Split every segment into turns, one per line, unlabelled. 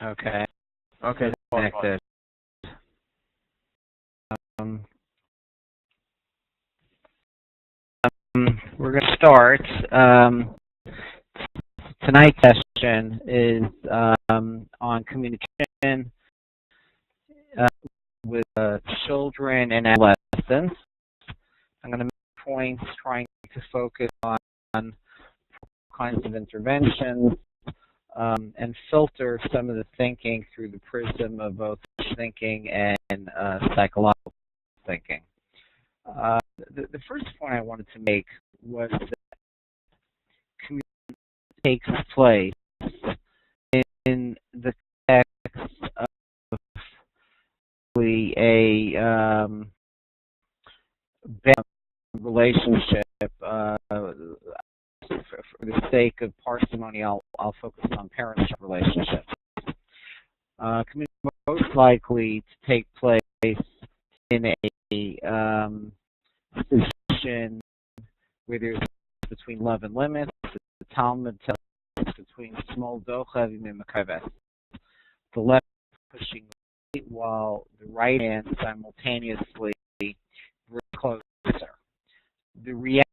Okay.
Okay.
Connected. We're going to start. Tonight's session is on communication with children and adolescents. I'm going to make points trying to focus on kinds of interventions and filter some of the thinking through the prism of both thinking and psychological thinking. The first point I wanted to make was that communication takes place in the context of a relationship. For the sake of parsimony, I'll focus on parent-child relationships. Communication is most likely to take place in a position where there's between love and limits. The Talmud tells us between small dochavim and mekaves. The left pushing right while the right hand simultaneously brings closer. The reality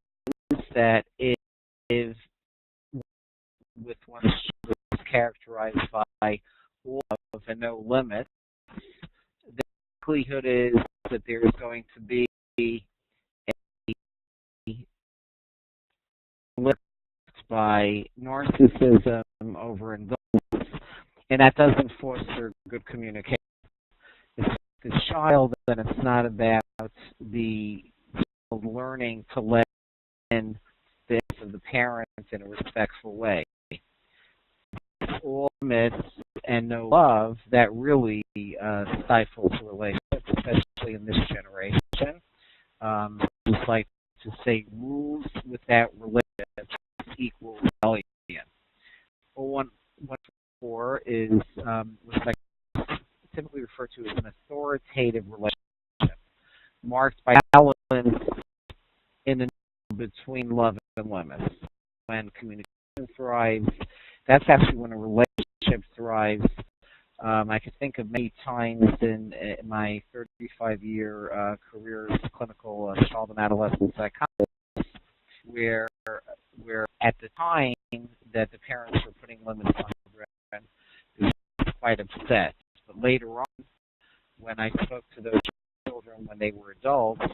is that it is with one is characterized by love and no limits. The likelihood is that there is going to be a limit by narcissism over indulgence, and that doesn't foster good communication. If it's a child, then it's not about the child learning to let in the of the parent in a respectful way. All myths and no love that really stifles the relationship, especially in this generation. Just like to say rules without relationships equal rebellion. Well, one for is what's typically referred to as an authoritative relationship, marked by balance in the between love and limits. When communication thrives, that's actually when a relationship thrives. I can think of many times in my 35-year career as a clinical child and adolescent psychologist, where at the time that the parents were putting limits on children, they were quite upset. But later on, when I spoke to those children when they were adults,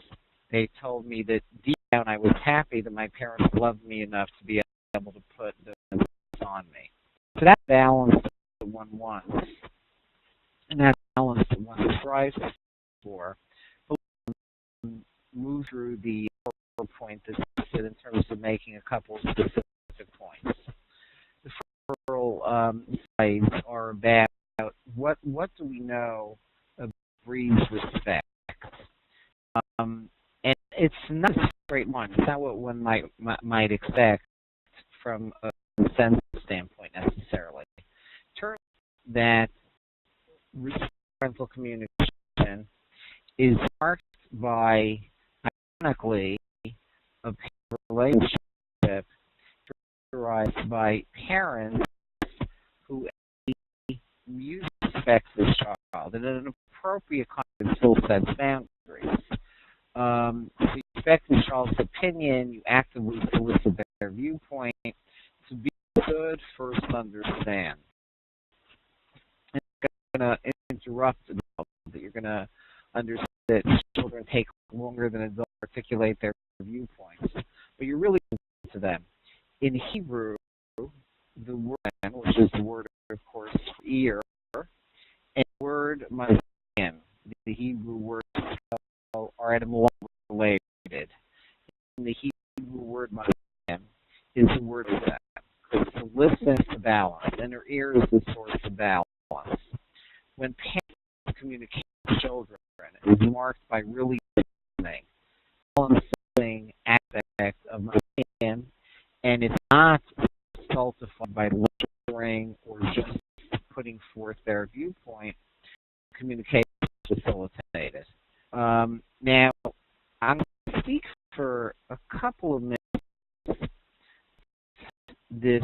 they told me that deep down I was happy that my parents loved me enough to be able to put the limits on me. So that balance that one wants, and that balance that one strives for, move through the point that's listed in terms of making a couple of specific points. The first slides are about what do we know of breeds respect. And it's not a straight line. It's not what one might expect from a sense standpoint necessarily. It turns out that parental communication is marked by, ironically, a relationship characterized by parents who respect this child and an appropriate kind of still sets boundaries. You respect the child's opinion, you actively solicit their viewpoint to be good, first understand. It's going to interrupt adults, that you're going to understand that children take longer than adults to articulate their viewpoints, but you're really listening to them. In Hebrew, the word, which is the word, of course, ear, and the word mazim, the Hebrew word, are etymologically related. And the Hebrew word mazim is the word of that. Because to listen is to balance, and her ear is the source of balance. When parents communicate with children, is marked by really listening, balancing aspect of mazim, and it's not stultified by lecturing or just putting forth their viewpoint. Communication is facilitated. Now, I'm going to speak for a couple of minutes this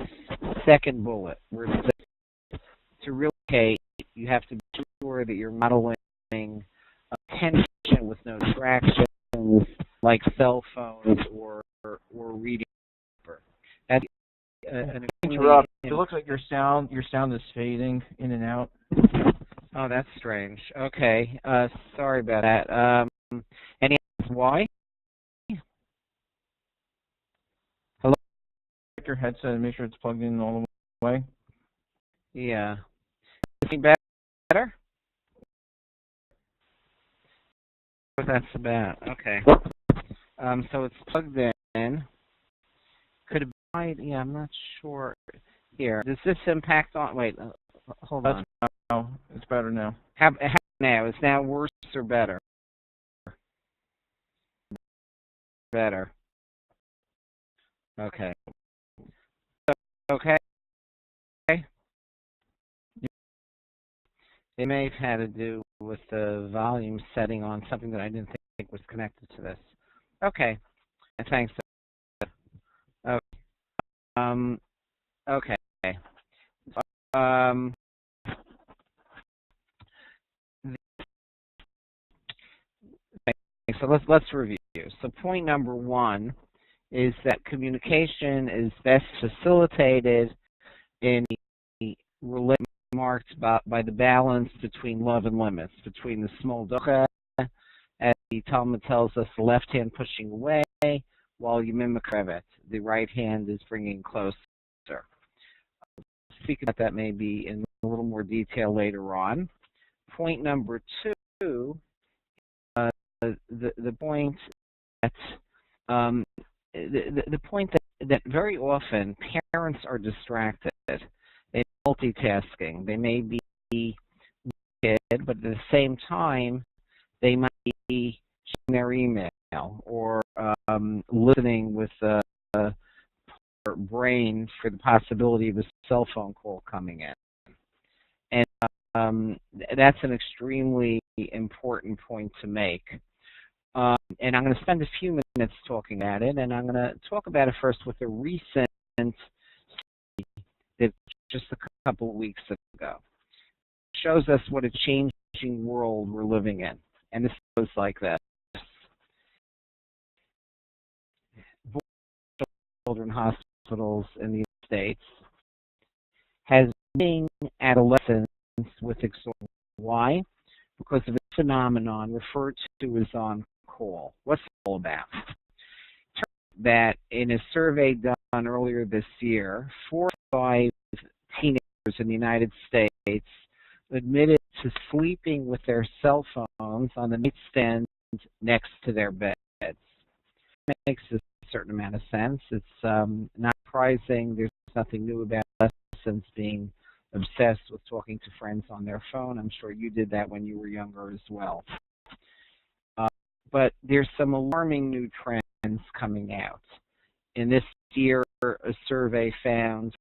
second bullet, where it says to really have to be sure that you're modeling attention with no distractions like cell phones or reading paper. That's
interrupt. It looks like your sound is fading in and out.
Oh, that's strange. Okay, sorry about that. Any why? Hello?
Check your headset and make sure it's plugged in all the way.
Yeah. Is it better? What that's about. Okay. So it's plugged in. Could it be? Yeah, I'm not sure. Here. Does this impact on? Wait. Hold on.
No, it's better now.
How now? Is now worse or better? Better. Okay. Okay. It may have had to do with the volume setting on something that I didn't think was connected to this. Okay. Thanks. Okay. Okay. So let's review. So point number one is that communication is best facilitated in the relation marked by the balance between love and limits, between the small docha, as the Talmud tells us, the left hand pushing away, while Yemim Makrevet, the right hand is bringing closer. I'll speak about that maybe in a little more detail later on. Point number two, the point that the point that very often parents are distracted. They're multitasking. They may be kid, but at the same time, they might be checking their email or listening with their brain for the possibility of a cell phone call coming in. And that's an extremely important point to make. And I'm going to spend a few minutes talking about it, and I'm going to talk about it first with a recent study that just a couple of weeks ago. It shows us what a changing world we're living in, and this goes like this. Children hospitals in the United States has been adolescents with exhaustion. Why? Because of a phenomenon referred to as on call. What's it all about? That in a survey done earlier this year, 4 or 5 teenagers in the United States admitted to sleeping with their cell phones on the nightstand next to their beds. It makes a certain amount of sense. It's not surprising. There's nothing new about adolescents being obsessed with talking to friends on their phone. I'm sure you did that when you were younger as well. But there's some alarming new trends coming out. In this year, a survey found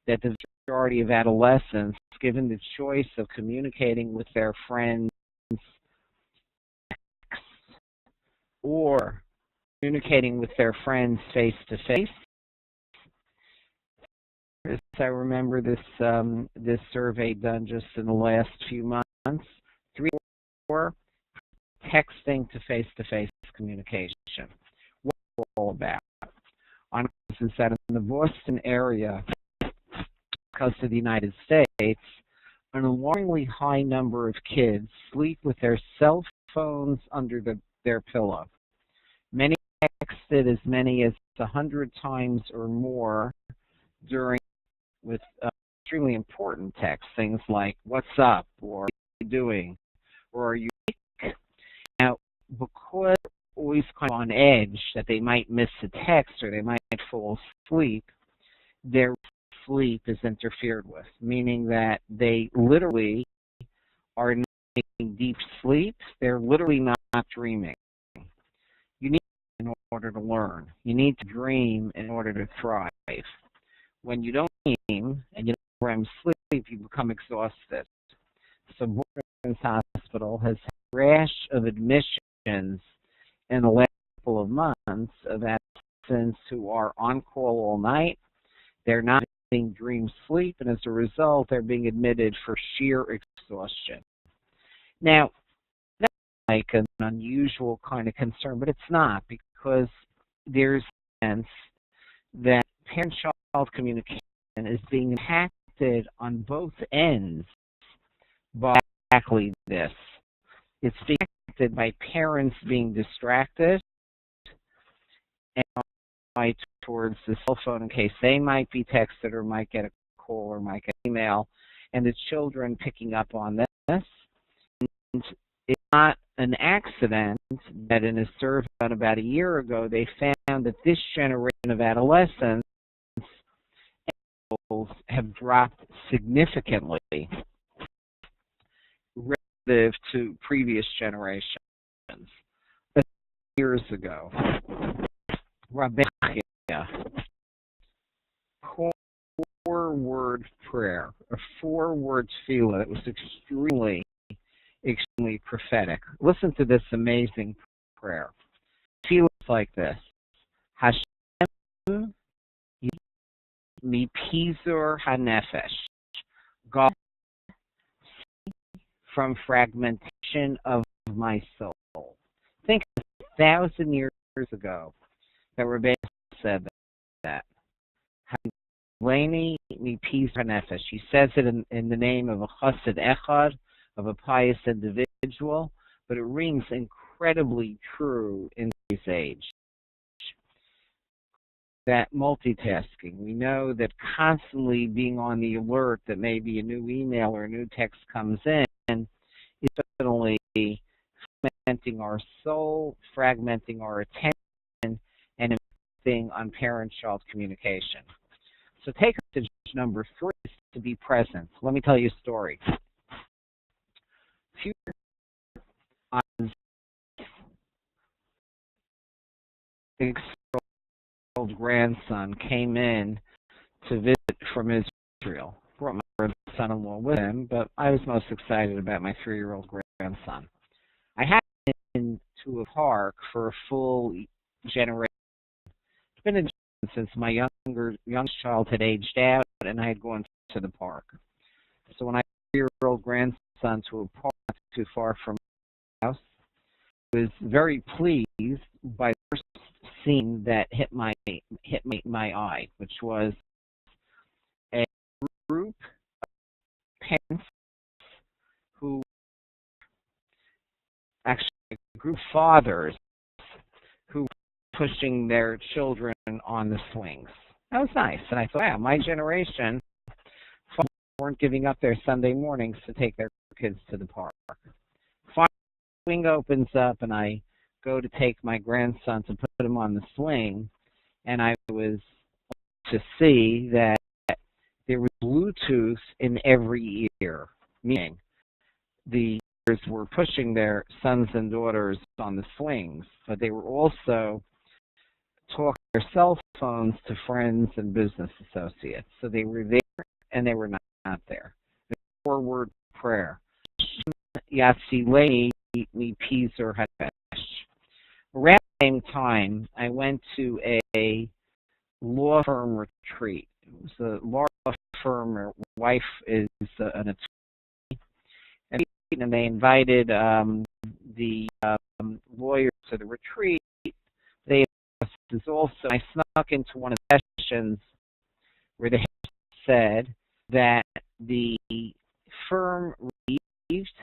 that the majority of adolescents, given the choice of communicating with their friends or communicating with their friends face-to-face, as I remember this this survey done just in the last few months, 3 or 4 texting to face-to-face communication. What it's all about. On is that in the Boston area, coast of the United States, an alarmingly high number of kids sleep with their cell phones under their pillow. Many texted as many as 100 times or more during with extremely important texts, things like "What's up?" or "What are you doing?" or "Are you awake?" Now, because they're always kind of on edge that they might miss a text or they might fall asleep, their sleep is interfered with, meaning that they literally are not in deep sleep. They're literally not dreaming. You need in order to learn. You need to dream in order to thrive. When you don't dream and you don't REM sleep, you become exhausted. So Boston Hospital has had a rash of admissions in the last couple of months of adolescents who are on call all night. They're not dream sleep, and as a result, they're being admitted for sheer exhaustion. Now, that's like an unusual kind of concern, but it's not, because there's a sense that parent-child communication is being impacted on both ends by exactly this. It's being impacted by parents being distracted and by towards the cell phone in case they might be texted or might get a call or might get an email, and the children picking up on this. And it's not an accident that in a survey done about a year ago, they found that this generation of adolescents have dropped significantly relative to previous generations. Years ago, Rabbeinu, four-word prayer, a four-word tefillah that was extremely prophetic. Listen to this amazing prayer. Tefillah is like this: Hashem mipizur hanefesh, God, from fragmentation of my soul. Think 1,000 years ago that Rabbeinu said that. He says it in the name of a chassid echad, of a pious individual, but it rings incredibly true in today's age. That multitasking, we know that constantly being on the alert that maybe a new email or a new text comes in is certainly fragmenting our soul, fragmenting our attention, and impacting on parent-child communication. So take message number 3 is to be present. Let me tell you a story. A few years ago, my 6-year-old grandson came in to visit from Israel. Brought my son-in-law with him, but I was most excited about my 3-year-old grandson. I had been to a park for a full generation. It's been a since my youngest child had aged out and I had gone to the park. So when I took my 3-year-old grandson to a park not too far from my house, I was very pleased by the first scene that hit my eye, which was a group of parents who actually a group of fathers who were pushing their children on the swings. That was nice. And I thought, wow, my generation weren't giving up their Sunday mornings to take their kids to the park. Finally, the swing opens up, and I go to take my grandson to put him on the swing, and I was to see that there was Bluetooth in every ear, meaning the ears were pushing their sons and daughters on the swings, but they were also talking their cell phones to friends and business associates. So they were there and they were not there. The 4-word prayer. Yatzilei mipizur hanefesh. Around the same time, I went to a law firm retreat. It was a law firm. Her wife is an attorney, and they invited the lawyers to the retreat. They also, I snuck into one of the sessions where they said that the firm received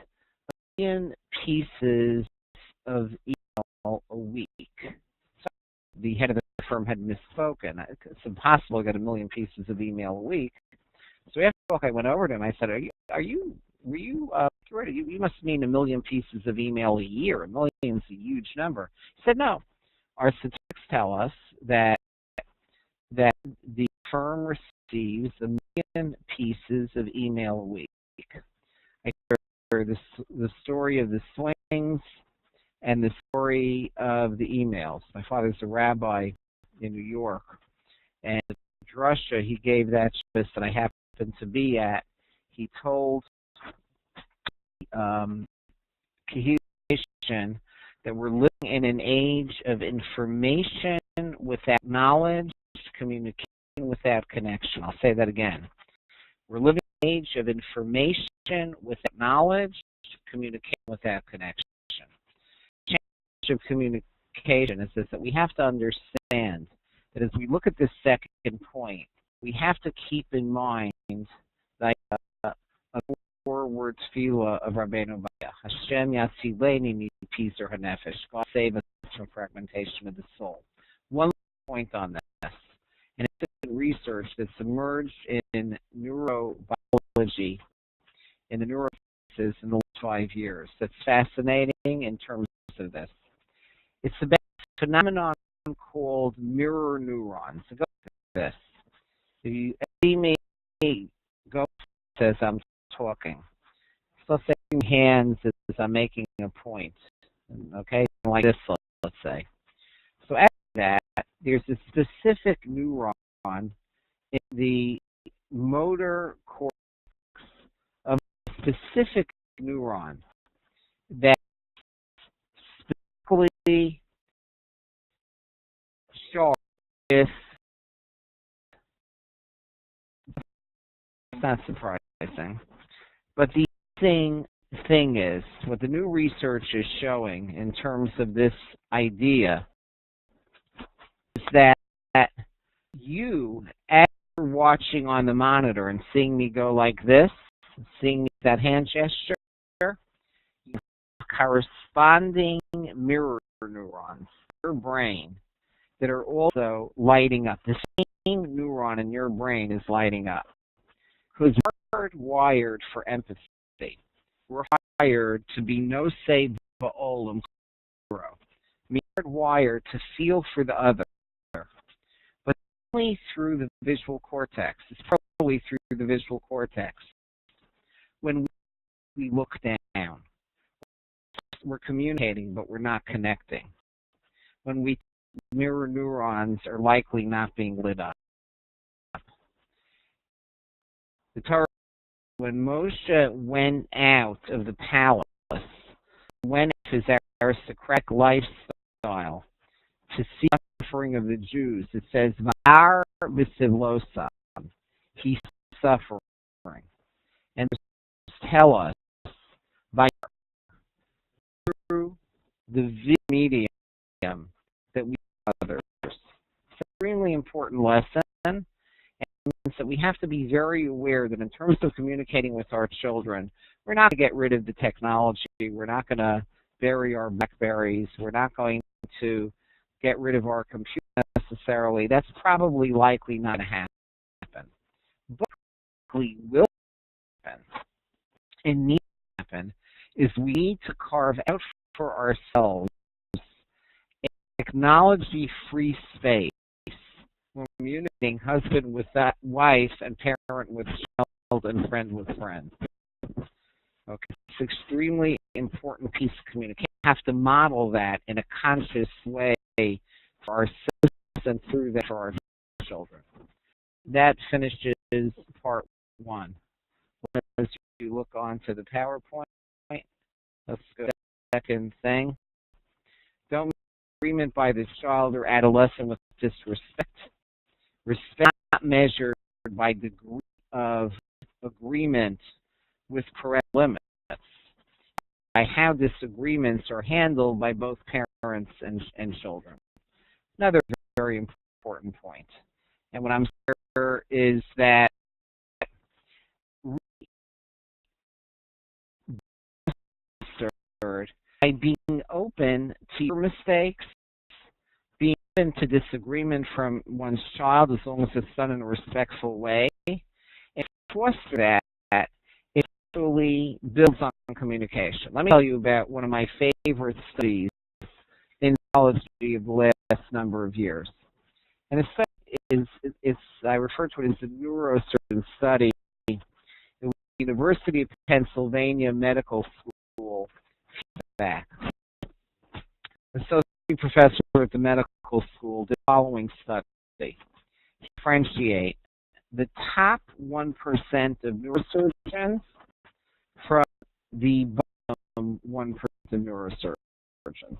1 million pieces of email a week. So the head of the firm had misspoken. It's impossible to get 1 million pieces of email a week. So after the talk, I went over to him. I said, you must mean 1 million pieces of email a year. 1 million is a huge number. He said, no. Our statistics tell us that the firm receives 1 million pieces of email a week. I heard the story of the swings and the story of the emails. My father's a rabbi in New York, and at Drusha, he gave that service that I happened to be at. He told Kehillah that we're living in an age of information without knowledge, communication without connection. I'll say that again. We're living in an age of information without knowledge, communication without connection. The challenge of communication is this, that we have to understand that as we look at this second point, we have to keep in mind that a four-word tefillah of Rabbeinu Baya, Hashem Yatzileni Mipizer HaNefesh, God save us from fragmentation of the soul. One point on this, and it's been research that's emerged in neurobiology, in the neurosciences in the last 5 years. That's fascinating in terms of this. It's about a phenomenon called mirror neurons. So go to this. If you see me go as I'm talking, so saying hands as I'm making a point, okay, like this, let's say. So after that, there's a specific neuron in the motor cortex of a specific neuron that specifically charged with, it's not surprising, but the thing is, what the new research is showing in terms of this idea is that you, as you're watching on the monitor and seeing me go like this, seeing that hand gesture, you have corresponding mirror neurons in your brain that are also lighting up. The same neuron in your brain is lighting up. Because we're hardwired for empathy. We're wired to be nosei ba'olam kuro. We're hardwired to feel for the other. But only through the visual cortex. It's probably through the visual cortex. When we look down, we're communicating, but we're not connecting. When we mirror neurons are likely not being lit up. The Torah, when Moshe went out of the palace, went out his aristocratic lifestyle to see the suffering of the Jews, it says, V'ar b'sivlosam, he's suffering. And tell us, by through the medium that we others. It's an extremely important lesson. That we have to be very aware that in terms of communicating with our children, we're not going to get rid of the technology. We're not going to bury our BlackBerries. We're not going to get rid of our computer necessarily. That's probably likely not to happen. But what will happen and need to happen is we need to carve out for ourselves a technology-free space. When communicating husband with that wife and parent with child and friend with friend. Okay, it's an extremely important piece of communication. We have to model that in a conscious way for ourselves and through that for our children. That finishes part one. As you look on to the PowerPoint, let's go to the second thing. Don't make agreement by the child or adolescent with disrespect. Respect not measured by degree of agreement with correct limits, by how disagreements are handled by both parents and children. Another very important point. And what I'm saying is that by being open to your mistakes, being open to disagreement from one's child as long as it's done in a respectful way, and foster that, it actually builds on communication. Let me tell you about one of my favorite studies in psychology of the last number of years. And the study is I refer to it as the neurosurgeon study. It was the University of Pennsylvania Medical School back. Associate professor at the medical school did the following study. Differentiate the top 1% of neurosurgeons from the bottom 1% of neurosurgeons.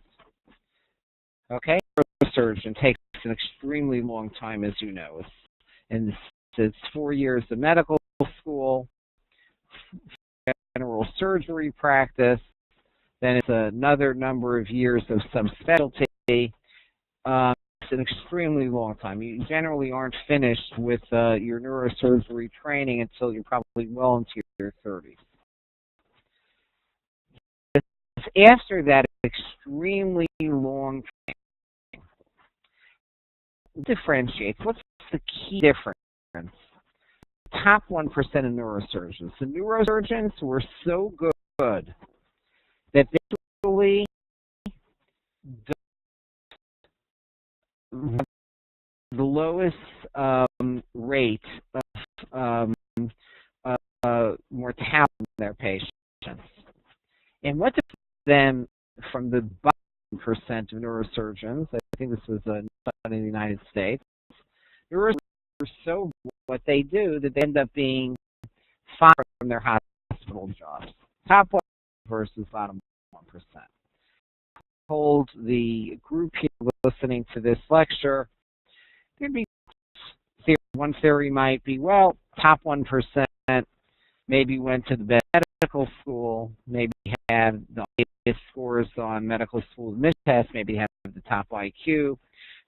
Okay? Neurosurgeon takes an extremely long time, as you know. And it's 4 years of medical school, general surgery practice, then it's another number of years of subspecialty. It's an extremely long time. You generally aren't finished with your neurosurgery training until you're probably well into your 30s. After that extremely long training, differentiates. What's the key difference? Top 1% of neurosurgeons. The neurosurgeons were so good that they actually the lowest rate of mortality in their patients. And what differentiates them from the bottom percent of neurosurgeons, I think this was a study in the United States, neurosurgeons are so good at what they do that they end up being fired from their hospital jobs. Top 1% versus bottom 1%. Told the group here listening to this lecture, there'd be one theory might be, well, top 1% maybe went to the best medical school, maybe had the highest scores on medical school admission tests, maybe have the top IQ,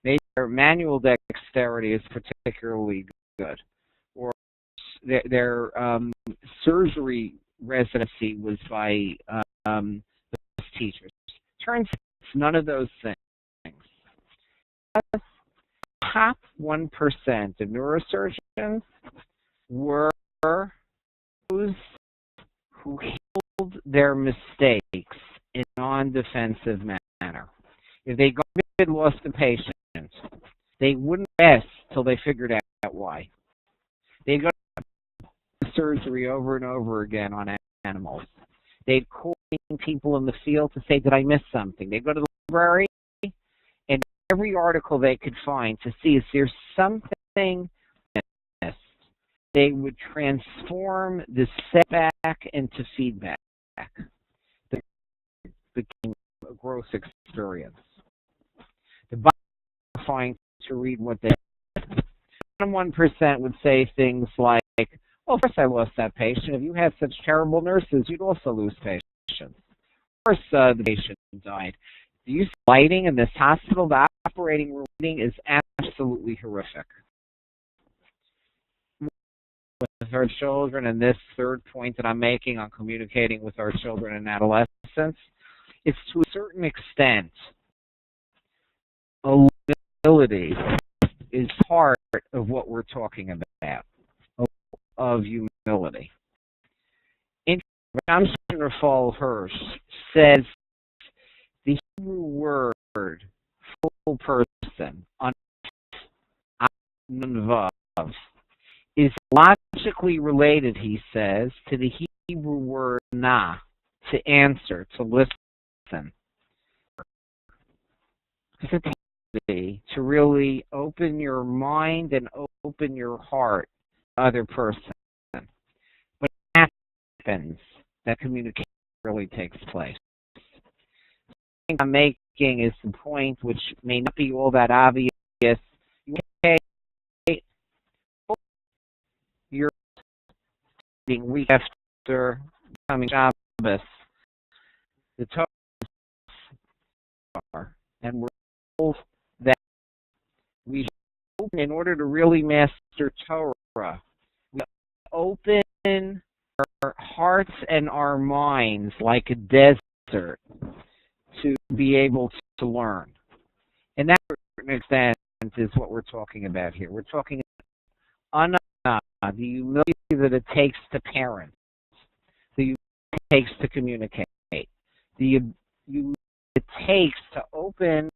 maybe their manual dexterity is particularly good, or their surgery residency was by the best teachers. Turns out it's none of those things. Top 1% of neurosurgeons were those who handled their mistakes in a non-defensive manner. If they lost a patient, they wouldn't rest till they figured out why. They'd go to surgery over and over again on animals. They'd call people in the field to say, did I miss something? They'd go to the library and every article they could find to see, is there something missed? They would transform the setback into feedback. It became a growth experience. The bottom trying to read what they said. 1% would say things like, well, of course I lost that patient. If you had such terrible nurses, you'd also lose patients. Of course the patient died. The use of lighting in this hospital, the operating room lighting is absolutely horrific. With our children, and this third point that I'm making on communicating with our children and adolescents, it's to a certain extent, ability is part of what we're talking about, of humility. Ramsey Rafal Hirsch says the Hebrew word full person, vav, is logically related, he says, to the Hebrew word na, to answer, to listen. To really open your mind and open your heart to the other person. When that happens, that communication really takes place. The point I'm making is the point which may not be all that obvious. You're reading week after coming Shabbos, the Torah, and we're told that we open, in order to really master Torah, we open our hearts and our minds like a desert to be able to learn. And that, to a certain extent, is what we're talking about here. We're talking about the humility that it takes to parent, the humility it takes to communicate, the humility it takes to open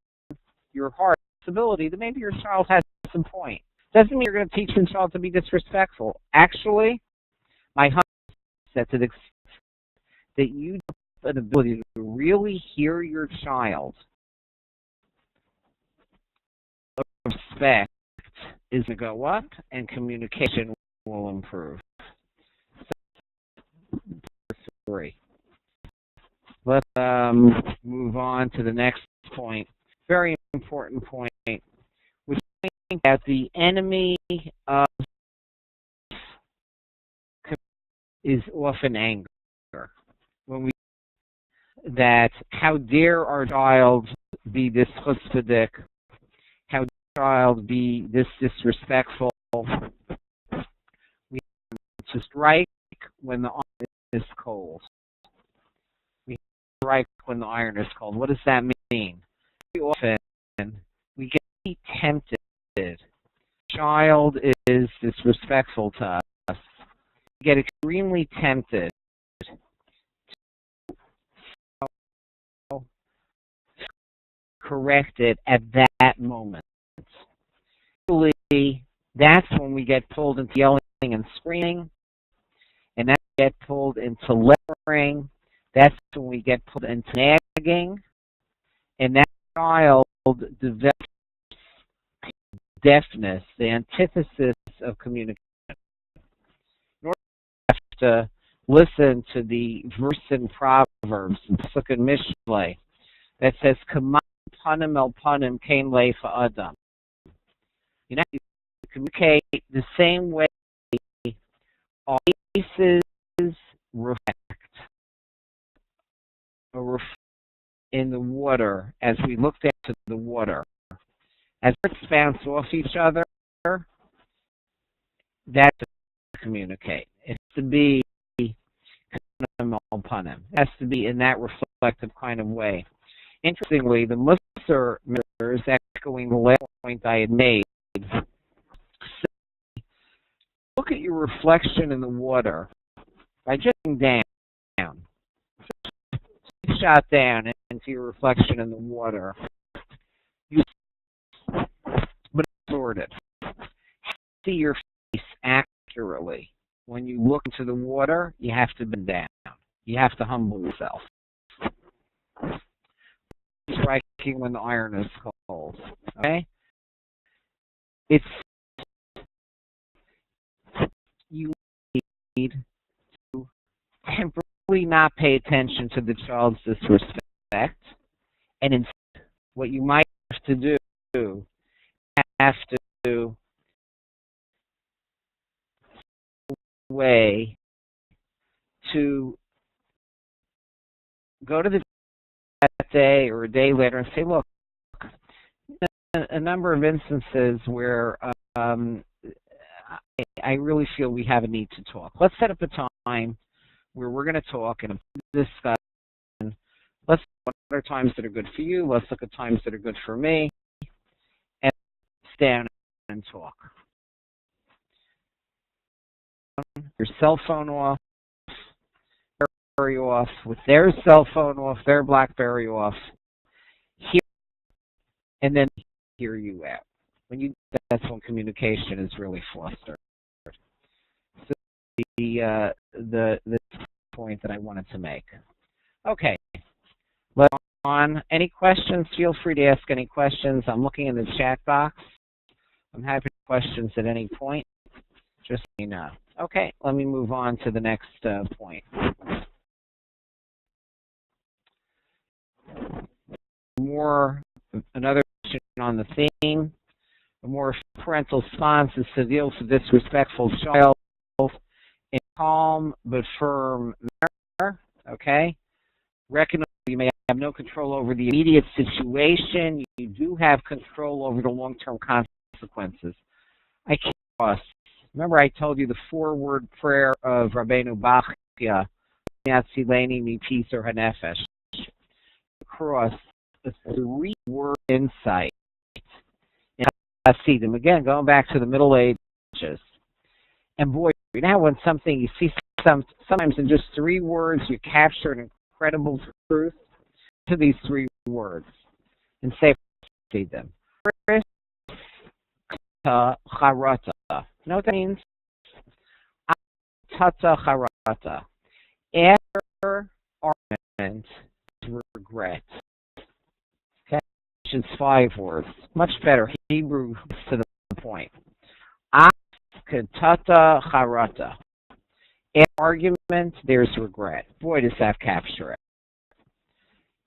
your heart, ability that maybe your child has some point. Doesn't mean you're going to teach your child to be disrespectful. Actually, my husband said to the extent that you have an ability to really hear your child, respect is to go up and communication will improve. So, 3. Let's move on to the next point. Very important point, which I think that the enemy is often anger. When we that how dare our child be this chutzpahdik, how dare our child be this disrespectful. We have to strike when the iron is cold. We strike when the iron is cold. What does that mean? Very often we get tempted. Child is disrespectful to us. We get extremely tempted to correct it at that moment. Usually, that's when we get pulled into yelling and screaming, and that's when we get pulled into lecturing. That's when we get pulled into nagging, and that child develops deafness, the antithesis of communication. In order to listen to the verse in Proverbs, in Pasuk and Mishlei, that says, "Kaman panim el panim kain leifa adam." You know, you communicate the same way all faces reflect in the water as we look down to the water. As words bounce off each other, that's to communicate. It has to be upon him. It has to be in that reflective kind of way. Interestingly, the Musar mirror is echoing the last point I had made. Look at your reflection in the water by just down. Take a shot down into your reflection in the water. But distorted. See your face accurately. When you look into the water, you have to bend down. You have to humble yourself. Striking when the iron is cold. Okay? It's you need to temporarily not pay attention to the child's disrespect, and instead, what you might have to do way to go to the that day or a day later and say, look, a number of instances where I really feel we have a need to talk. Let's set up a time where we're going to talk and discuss. Let's look at other times that are good for you. Let's look at times that are good for me. And sit down and talk. Your cell phone off, BlackBerry off, with their cell phone off, their BlackBerry off, hear, and then hear you out. That's when communication is really fostered. So the point that I wanted to make. Okay, let's go on. Any questions? Feel free to ask any questions. I'm looking in the chat box. I'm happy to questions at any point. Just so you know. Okay, let me move on to the next point. Another question on the theme. A more parental response is to deal with a disrespectful child in a calm but firm manner. Okay? Recognize you may have no control over the immediate situation. You do have control over the long-term consequences. I can't cross. Remember I told you the 4-word prayer of Rabbeinu Bachya, Yatzileni mi Piser HaNefesh. Across the 3-word insight in Hasidim. Again, going back to the Middle Ages. And boy, you know when something, you see sometimes in just 3 words, you capture an incredible truth to these 3 words. And say them. Tata Charata. You know what that means? Tata Charata. After argument is regret. Okay? It's 5 words. Much better. Hebrew to the point. Tata Charata. In argument, there's regret. Boy, does that capture it.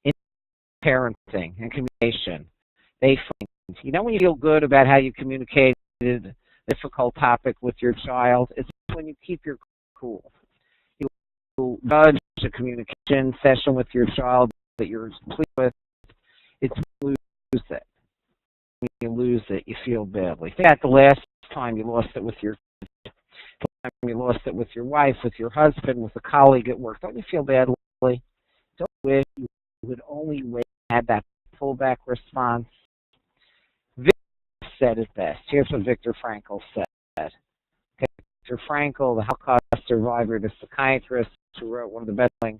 In parenting and communication, they find You know when you feel good about how you communicated a difficult topic with your child? It's when you keep your cool. You judge a communication session with your child that you're pleased with. It's when you lose it. When you lose it, you feel badly. Think about the last time you lost it with your you lost it with your wife, with your husband, with a colleague at work. Don't you feel badly? Don't you wish you would only wait and have that pullback response? Victor said it best. Here's what Viktor Frankl said. Okay, Viktor Frankl, the Holocaust survivor, the psychiatrist who wrote one of the best-selling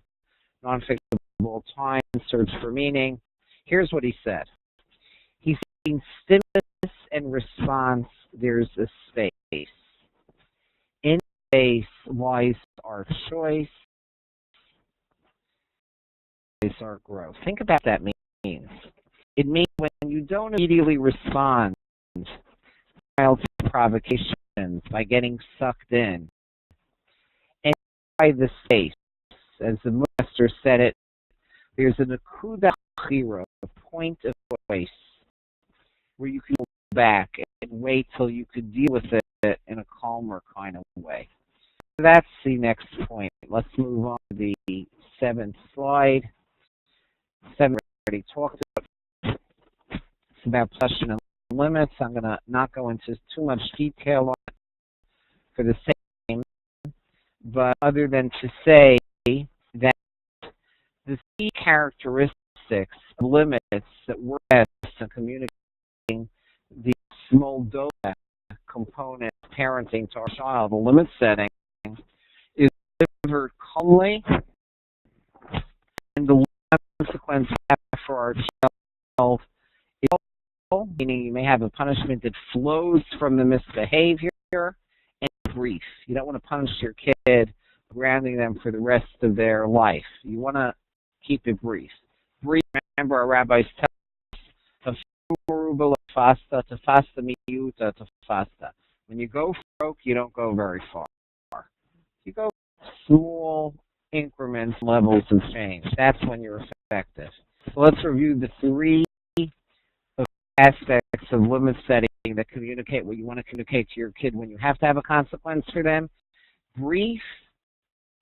nonfiction of all time, Search for Meaning. Here's what he said. He's in stimulus and response, there's a space. In space lies our choice, is our growth. Think about what that means. It means when you don't immediately respond to child's provocations by getting sucked in, and by the space, as the master said it, there's a nakuda chira, a point of choice, where you can go back and wait till you could deal with it in a calmer kind of way. That's the next point. Let's move on to the 7th slide. 7 we already talked about. It's about possession and limits. I'm going to not go into too much detail on it for the same, but other than to say that the key characteristics of limits that we're best in communicating the Moldova component of parenting to our child, the limit setting, is delivered calmly, and the consequence for our child is helpful, meaning you may have a punishment that flows from the misbehavior, and brief. You don't want to punish your kid, grounding them for the rest of their life. You want to keep it brief. Brief, remember our rabbis tell us, when you go broke, you don't go very far. You go small increments, levels of change. That's when you're effective. So let's review the 3 aspects of limit setting that communicate what you want to communicate to your kid when you have to have a consequence for them. Brief,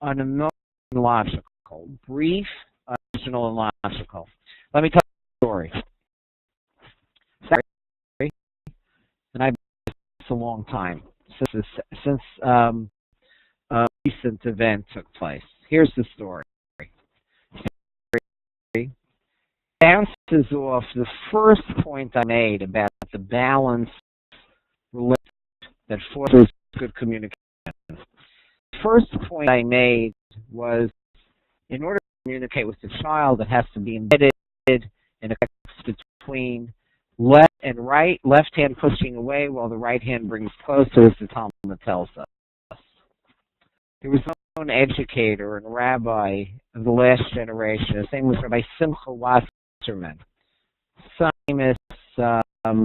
unemotional, and logical. Brief, unemotional, and logical. Let me tell you a story. Sorry, and I've been this a long time since a recent event took place. Here's the story. Bounces off the first point I made about the balance that fosters good communication. The first point I made was, in order to communicate with the child, it has to be embedded in a context between left and right, left hand pushing away while the right hand brings closer, as the Talmud tells us. There was an educator and rabbi of the last generation. His name was Rabbi Simcha Wasserman. Famous rabbi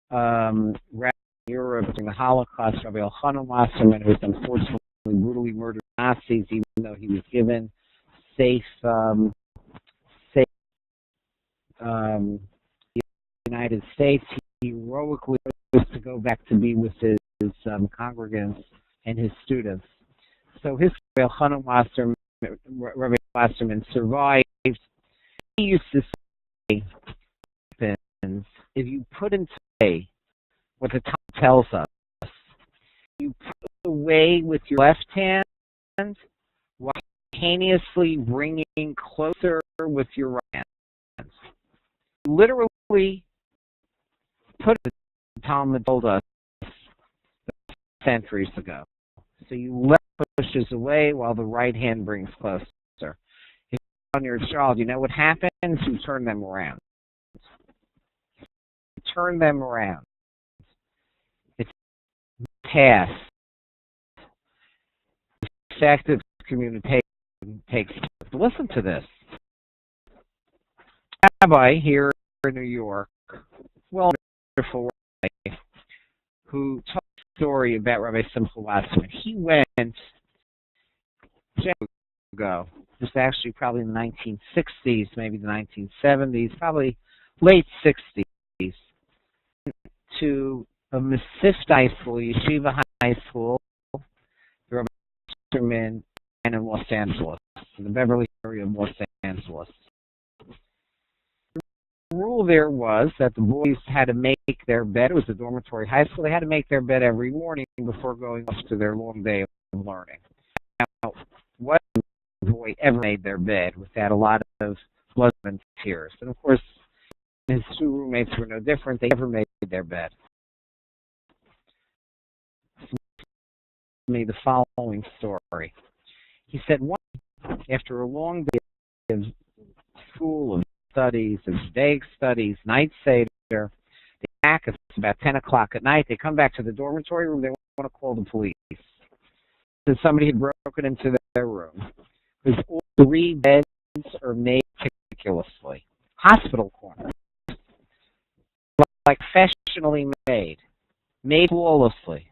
in Europe during the Holocaust, Rabbi Elchanan Wasserman, who was unfortunately brutally murdered by Nazis, even though he was given safe United States. He heroically chose to go back to be with his congregants and his students. So his Rabbi Wasserman survived. He used to say, if you put into play what the Talmud tells us, you put away with your left hand while simultaneously bringing closer with your right hand. You literally put it, the Talmud told us centuries ago. So you left pushes away while the right hand brings closer. If you're on your child, you know what happens? You turn them around. You turn them around. It's past. Effective communication takes place. Listen to this. A rabbi here in New York, wonderful rabbi, who told a story about Rabbi Simcha Wasserman. He went ago. This is actually probably in the 1960s, maybe the 1970s, probably late 60s. to a Masifta High School, Yeshiva High School, the Rabbi Wasserman, and in Los Angeles, in the Beverly area of Los Angeles. The rule there was that the boys had to make their bed. It was a dormitory high school. They had to make their bed every morning before going off to their long day of learning. Now, what boy ever made their bed without a lot of blood and tears? And of course, his two roommates were no different. They never made their bed. Me the following story. He said, one after a long day of school, of studies, of Judaic studies, night Seder, they back. It's about 10 o'clock at night. They come back to the dormitory room. They want to call the police. So somebody had broken into their room. Because all three beds are made meticulously. Hospital corners. Like professionally made. Made flawlessly.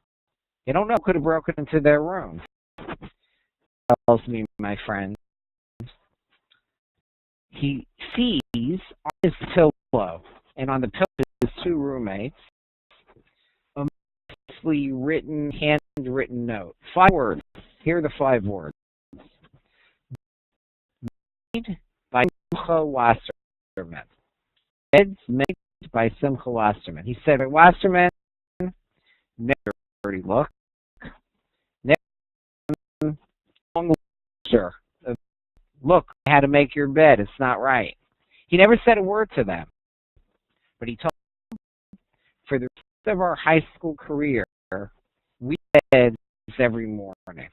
They don't know who could have broken into their room. Tells me, my friend. He sees on his pillow, and on the pillow his two roommates, a mostly written, handwritten note. 5 words. Here are the 5 words. Made by Simcha Wasserman. Beds made by Simcha Wasserman. He said, Wasserman, never dirty look. Never long lecture. Look, I had to make your bed. It's not right. He never said a word to them. But he told them, for the rest of our high school career, we beds every morning.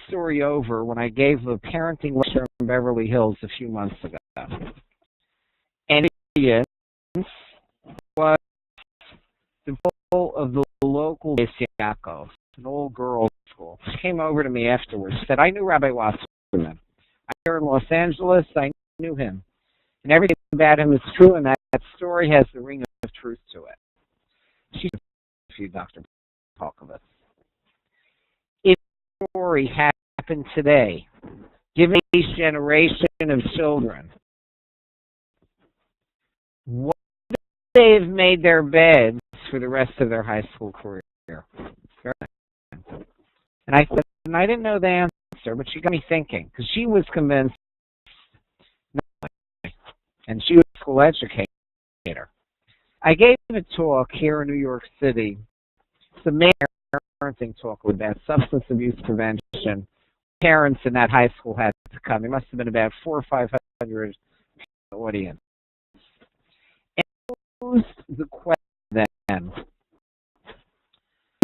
Story over when I gave a parenting lecture in Beverly Hills a few months ago. And the audience was the whole of the local Beis Yaakov, an old girls' school. She came over to me afterwards, said, I knew Rabbi Wasserman. I'm here in Los Angeles, I knew him. And everything about him is true, and that story has the ring of truth to it. She's a Dr. Polkovitz. If the story happened today, given each generation of children, what if they have made their beds for the rest of their high school career? And I said, and I didn't know the answer, but she got me thinking, because she was convinced, and she was a school educator. I gave a talk here in New York City. It's a main parenting talk about substance abuse prevention. Parents in that high school had to come. There must have been about 400 or 500 audience. And I posed the question then,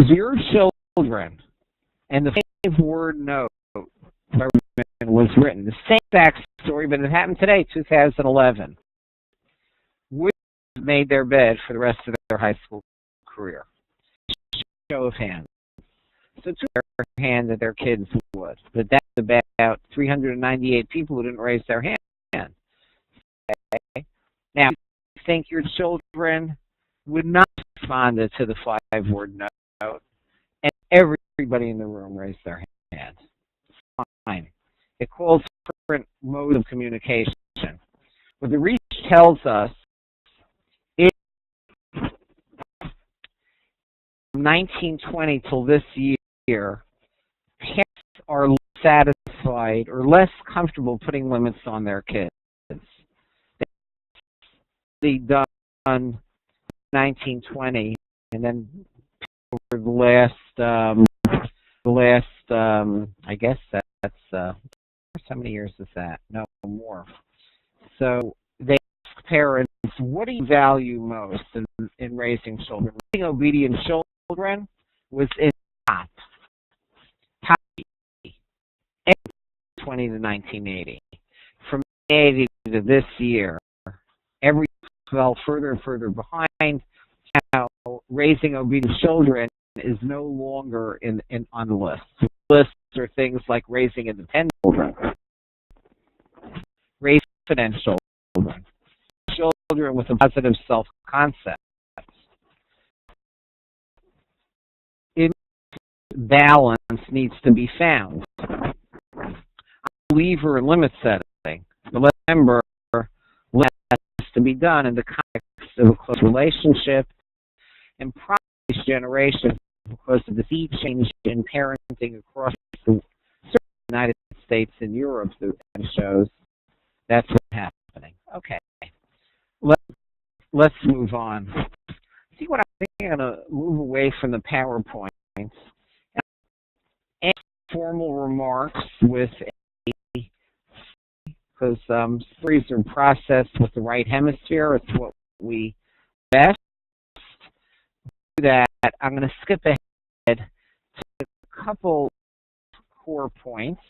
your children, and the 5-word note was written, the same exact story, but it happened today, 2011, would have made their bed for the rest of their high school career. Show of hands. So to their hand that their kids would. But that's about 398 people who didn't raise their hand. Okay. Now, you think your children would not respond to the 5-word note, and everybody in the room raised their hand. Fine. It calls for different modes of communication. What the research tells us is from 1920 till this year, parents are less satisfied or less comfortable putting limits on their kids. They done 1920, and then over the last I guess that's how many years is that? No more. So they ask parents, what do you value most in raising children? Raising obedient children was in top 20 to 1980. From 80 to this year, every fell further and further behind. Now, raising obedient children is no longer on the list. The lists are things like raising independent children, raising confident children, children with a positive self-concept. Balance needs to be found. I'm a believer in limit setting, but remember, less to be done in the context of a close relationship and probably generation because of the sea change in parenting across the United States and Europe that shows that's what's happening. Okay, let's move on. See what I think I'm going to move away from the PowerPoints and formal remarks with because stories are processed with the right hemisphere. It's what we best do. That I'm going to skip ahead to a couple core points.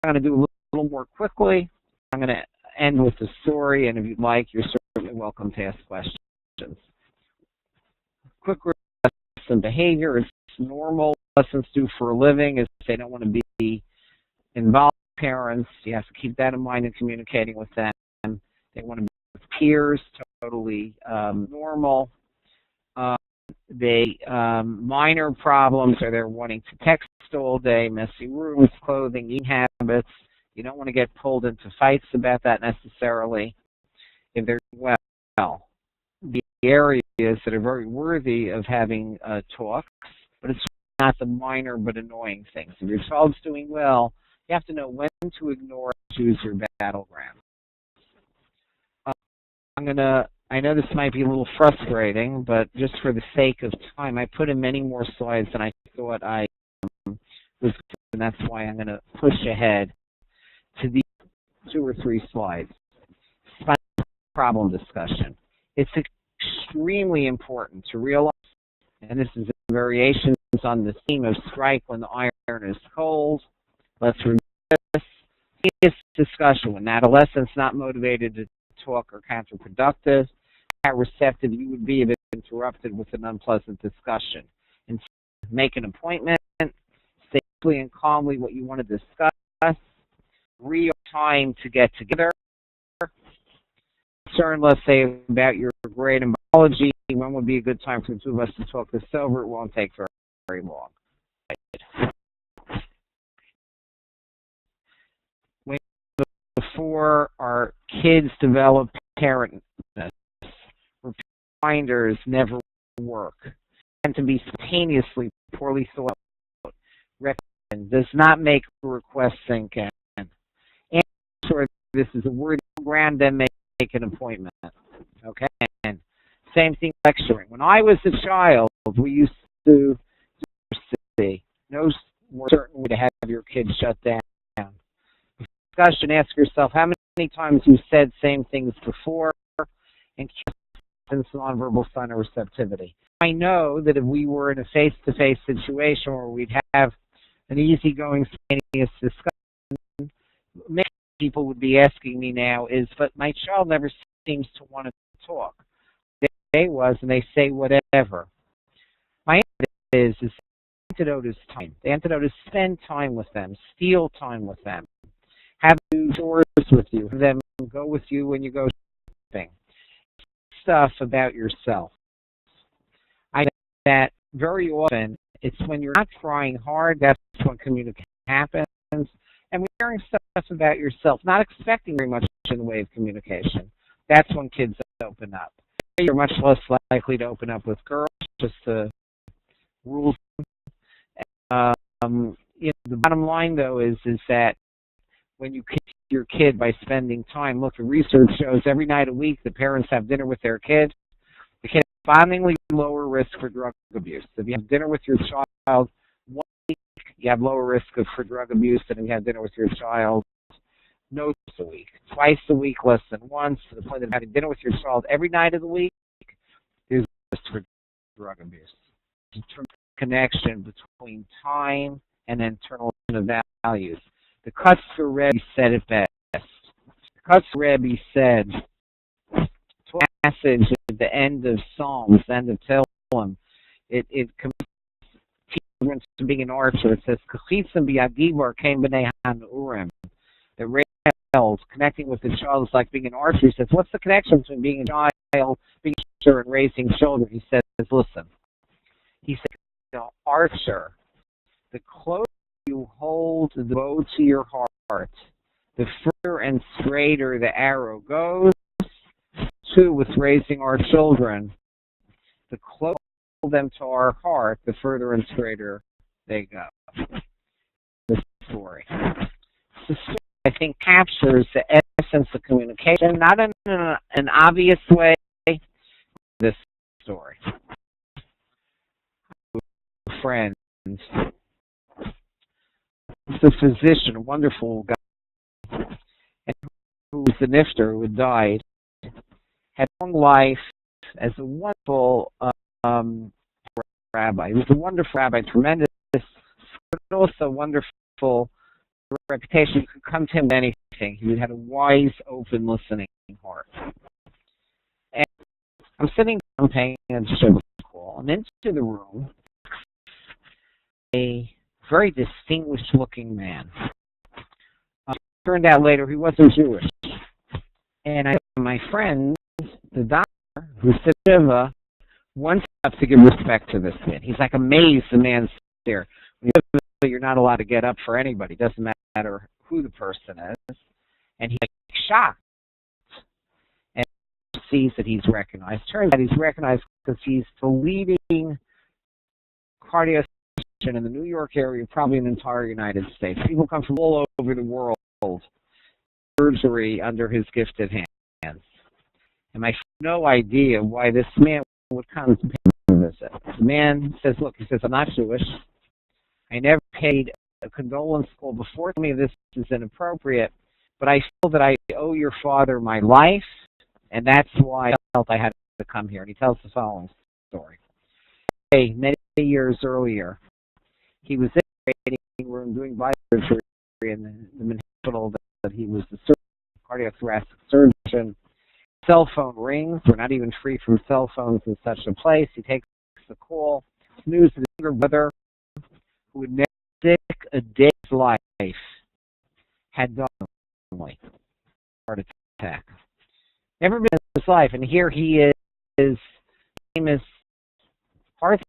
I'm going to do a little more quickly. I'm going to end with a story, and if you'd like, you're certainly welcome to ask questions. Quick lesson behavior. It's normal. Lessons do for a living is they don't want to be involved. Parents, you have to keep that in mind in communicating with them. They want to be with peers, totally normal. Minor problems are they're wanting to text all day, messy rooms, clothing, eating habits. You don't want to get pulled into fights about that necessarily. If they're doing well, the areas that are very worthy of having talks, but it's not the minor but annoying things. If your child's doing well, you have to know when to ignore and choose your battleground. I know this might be a little frustrating, but just for the sake of time, I put in many more slides than I thought I was, and that's why I'm going to push ahead to these 2 or 3 slides. Problem discussion. It's extremely important to realize, and this is variations on the theme of strike when the iron is cold. Let's review this discussion. When adolescents not motivated to talk or counterproductive, how receptive you would be if it interrupted with an unpleasant discussion. And make an appointment, safely and calmly what you want to discuss, real time to get together, concern, let's say, about your grade in biology, when would be a good time for the 2 of us to talk this over? It won't take very long. Before our kids develop parentness, reminders never work. And to be spontaneously poorly thought out, does not make a request sink in. Answer this is a word program, then make an appointment. Okay? And same thing lecturing. When I was a child, we used to see no more certain way to have your kids shut down. Discussion, ask yourself how many times you said same things before, and nonverbal sign of receptivity. I know that if we were in a face-to-face situation where we'd have an easygoing, spontaneous discussion, many people would be asking me now is, but my child never seems to want to talk. They was, and they say whatever. My answer is the antidote is time. The antidote is spend time with them, steal time with them. Have them do chores with you. Have them go with you when you go shopping. Stuff about yourself. I know that very often it's when you're not trying hard, that's when communication happens. And when you're hearing stuff about yourself, not expecting very much in the way of communication, that's when kids open up. You're much less likely to open up with girls, just the rules. The bottom line, though, is that when you keep your kid by spending time, look, the research shows every night a week the parents have dinner with their kid, the kid has correspondingly lower risk for drug abuse. If you have dinner with your child 1 week, you have lower risk for drug abuse than if you have dinner with your child no twice a week. Twice a week, less than once, to the point of having dinner with your child every night of the week, there's risk for drug abuse. It's a connection between time and internalization of values. The Kutzker Rebbe said it best. The Kutzker Rebbe said, passage at the end of Psalms, end of Tehillim, it comes to being an archer. It says, "Kachitzim b'yagivar came b'nei hanurim." The rails connecting with the child is like being an archer. He says, "What's the connection between being a child, being an archer, and raising children?" He says, "Listen." He said, "The archer, the closer you hold the bow to your heart, the further and straighter the arrow goes. too with raising our children. The closer them to our heart, the further and straighter they go. The story. The story, I think, captures the essence of communication, not in an obvious way. This story. Friends. He's a physician, a wonderful guy, and who was the nifter who had died, had a long life as a wonderful rabbi. He was a wonderful rabbi, tremendous, but also wonderful reputation. You could come to him with anything. He had a wise, open, listening heart. And I'm sitting down paying attention to the call, and into the room, a very distinguished-looking man. Turned out later he wasn't Jewish. And my friend, the doctor, who said Shiva, wants up to give respect to this man. He's like amazed the man's there. When you're not allowed to get up for anybody. It doesn't matter who the person is. And he's like shocked. And sees that he's recognized. Turns out he's recognized because he's the leading cardio in the New York area, probably in the entire United States. People come from all over the world, surgery under his gifted hands. And I have no idea why this man would come to pay a visit. The man says, look, he says, I'm not Jewish. I never paid a condolence call before. Tell me this is inappropriate, but I feel that I owe your father my life, and that's why I felt I had to come here. And he tells the following story. Many years earlier, he was in the operating room doing biosurgery in the hospital that he was the cardiothoracic surgeon. Cell phone rings. We're not even free from cell phones in such a place. He takes the call. News of his younger brother, who would never sick a day's life, had died suddenly. Heart attack. Never been in his life, and here he is, famous heart,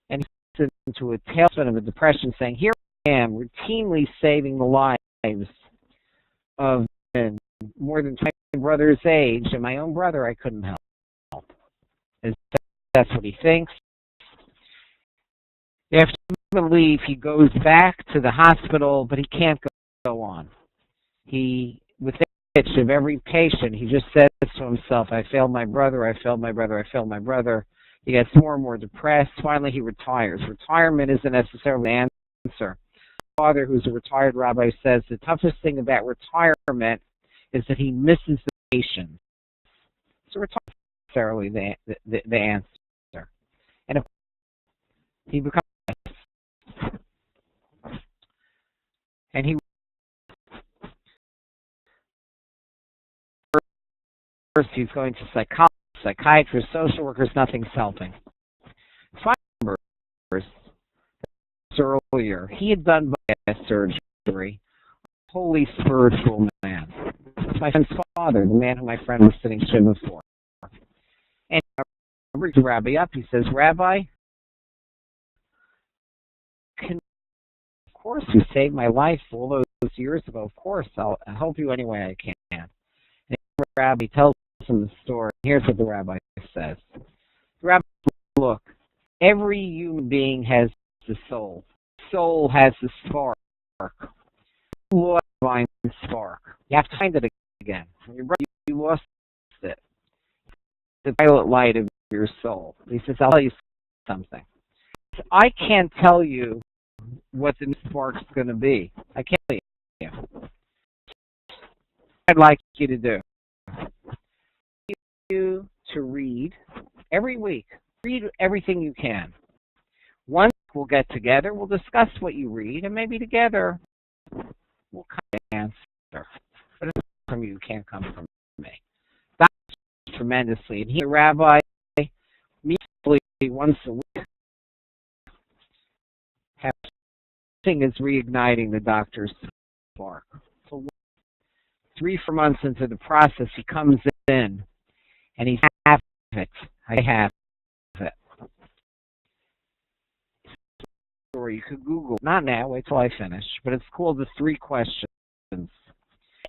and he's into a tailspin of a depression, saying, "Here I am, routinely saving the lives of men more than 20 brothers' age, and my own brother I couldn't help." And that's what he thinks. After he leaves, he goes back to the hospital, but he can't go on. He, with the itch of every patient, he just says to himself, "I failed my brother, I failed my brother, I failed my brother." He gets more and more depressed. Finally, he retires. Retirement isn't necessarily the answer. My father, who's a retired rabbi, says the toughest thing about retirement is that he misses the patient. So retirement isn't necessarily the answer. And if he becomes, and he first he's going to psychiatrists, social workers, nothing's helping. 5 members earlier, he had done bypass surgery. Holy spiritual man. It's my friend's father, the man who my friend was sitting shiva for. And I brings the rabbi up. He says, "Rabbi, of course you saved my life all those years ago. Of course, I'll help you any way I can." And the rabbi tells him the story. Here's what the rabbi says. The rabbi says, "Look, every human being has the soul. The soul has the spark. You lost the spark. You have to find it again. When your brother, you lost it. The violet light of your soul." He says, "I'll tell you something. I can't tell you what the spark's going to be. I can't tell you. I'd like you to do. You to read every week. Read everything you can. Once we'll get together, we'll discuss what you read, and maybe together we'll come to an answer. But it's from you, it can't come from me." That's tremendously. And he, the rabbi, meets once a week. Thing is reigniting the doctor's spark. So 3-4 months into the process, he comes in and he has it. I have it. Or you could Google, not now, wait till I finish, but it's called The 3 Questions.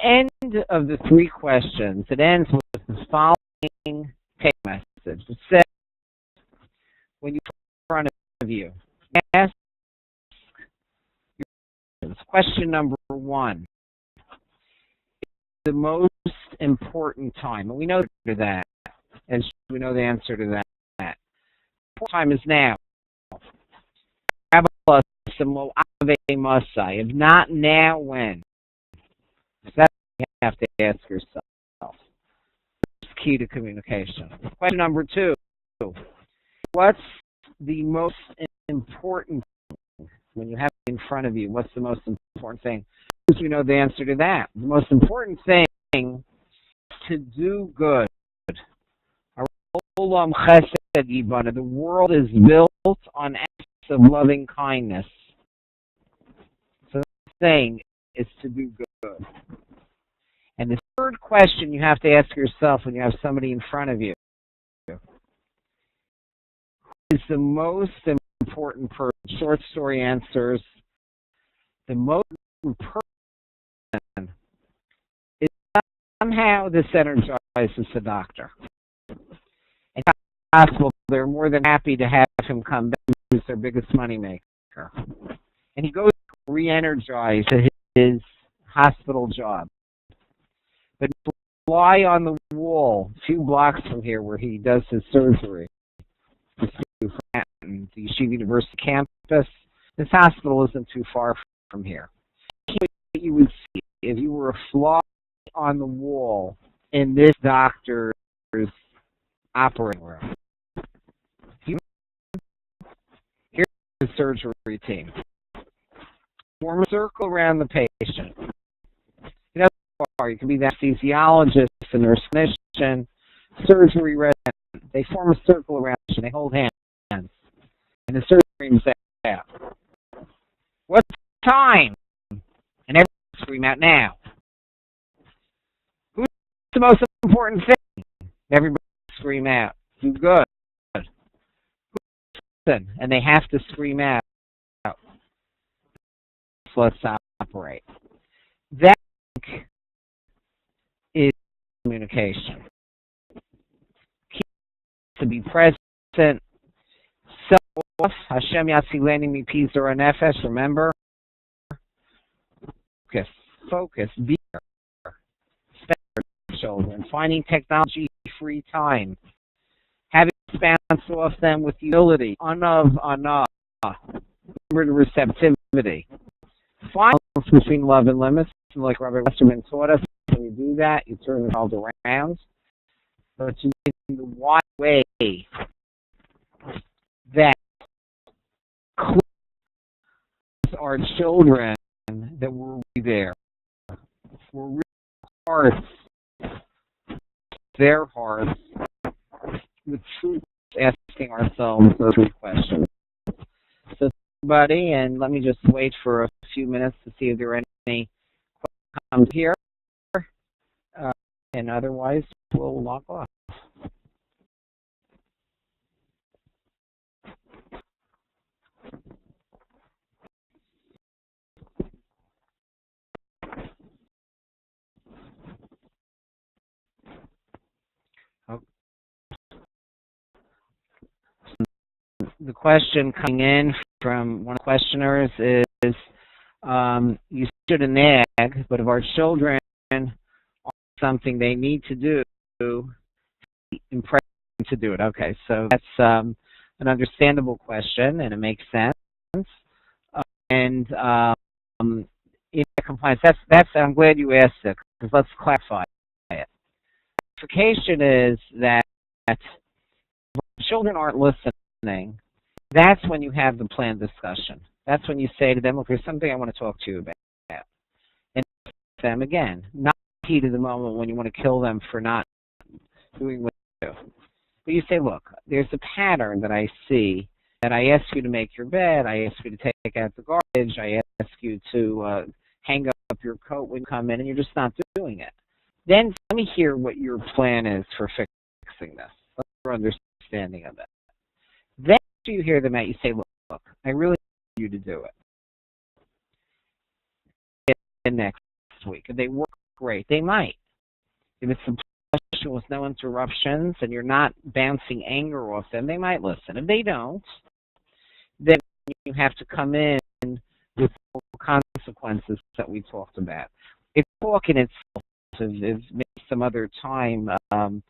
End of the 3 questions, it ends with the following text message. It says, when you put in front of you, ask your question number 1. The most important time, and we know that, as we know the answer to that. The time is now. If not now, when? That's what you have to ask yourself. It's key to communication. Question number 2. What's the most important thing when you have it in front of you? What's the most important thing? We know the answer to that. The most important thing is to do good. The world is built on acts of loving kindness. So the thing is to do good. And the third question you have to ask yourself when you have somebody in front of you: who is the most important person? Short story answers. The most important person is somehow this energizes the doctor. And if possible, they're more than happy to have him come back. He's their biggest money maker. And he goes to re-energize his hospital job. But fly on the wall, a few blocks from here where he does his surgery, the Yeshiva University campus, this hospital isn't too far from here. What you would see if you were a fly on the wall in this doctor's operating room. Here's the surgery team. Form a circle around the patient. You can be the anesthesiologist, a nurse clinician, surgery resident. They form a circle around the patient. They hold hands. And the surgery screams out, "What's the time?" And everyone scream out, "Now." Who's the most important thing? Everybody scream out, "Do good." And they have to scream out, "Let's operate." That is communication. To be present. Self, Hashem Yatzileni Mipi Zora Nefesh, remember? Focus, be there. Spend children, finding technology-free time. Having bounce off them with humility. Anav, remember the receptivity. Find balance between love and limits. Like Rabbi Westerman taught us, when you do that, you turn the world around. But you in the wide way that our children that were there were real hearts, their hearts, with truth, asking ourselves those three questions. So, everybody, and let me just wait for a few minutes to see if there are any questions here, and otherwise we'll log off. The question coming in from one of the questioners is, you shouldn't nag, but if our children are something they need to do, impress them to do it. Okay, so that's an understandable question, and it makes sense. In compliance, that's I'm glad you asked it, because let's clarify it. Clarification is that if children aren't listening, that's when you have the planned discussion. That's when you say to them, look, there's something I want to talk to you about. And them again, not heat of the moment when you want to kill them for not doing what you do. But you say, look, there's a pattern that I see, that I ask you to make your bed, I ask you to take out the garbage, I ask you to hang up your coat when you come in, and you're just not doing it. Then let me hear what your plan is for fixing this. What's your understanding of it? Then after you hear them out, you say, look, I really need you to do it. And next week. If they work great, they might. If it's discussion with no interruptions and you're not bouncing anger off them, they might listen. If they don't, then you have to come in with consequences that we talked about. It's talk in itself. If maybe some other time, there's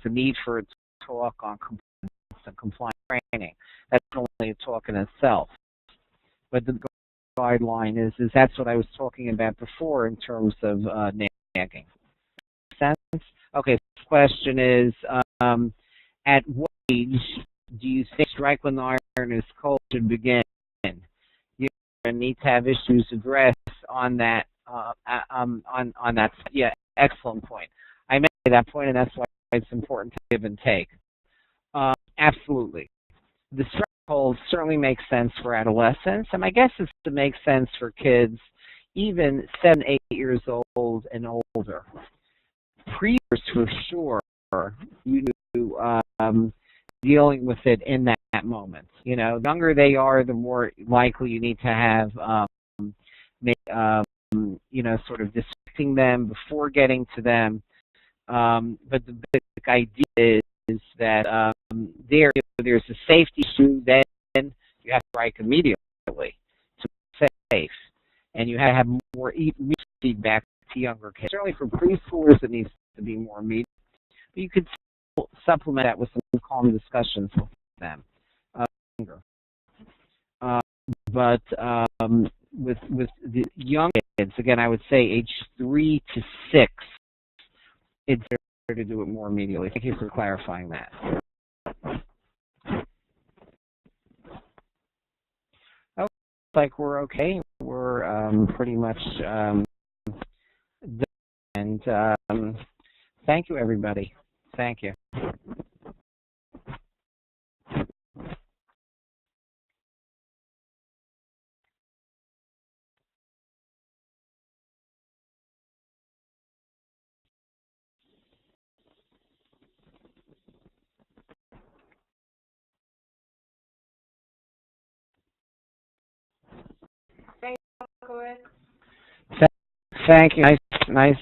a need for a talk on compliance and compliance training. That's only a talk in itself. But the guideline is that's what I was talking about before in terms of nagging. Sense? Okay, the question is, at what age do you think strike when the iron is cold should begin? You're going to need to have issues addressed on that. On that. Yeah, excellent point. I made that point, and that's why it's important to give and take. Absolutely. The strike hold certainly makes sense for adolescents, and my guess is to make sense for kids even 7, 8 years old and older. Preers, for sure, you dealing with it in that moment. The younger they are, the more likely you need to have, sort of distracting them before getting to them. But the big idea is that there's a safety issue, then you have to strike immediately to be safe. And you have to have more feedback to younger kids. Certainly for preschoolers, it needs to be more immediate. But you could supplement that with some calm discussions with them. But with the young kids, again, I would say age 3 to 6, it's better to do it more immediately. Thank you for clarifying that. Okay, looks like we're okay. We're pretty much done. And thank you, everybody. Thank you. Thank you. Nice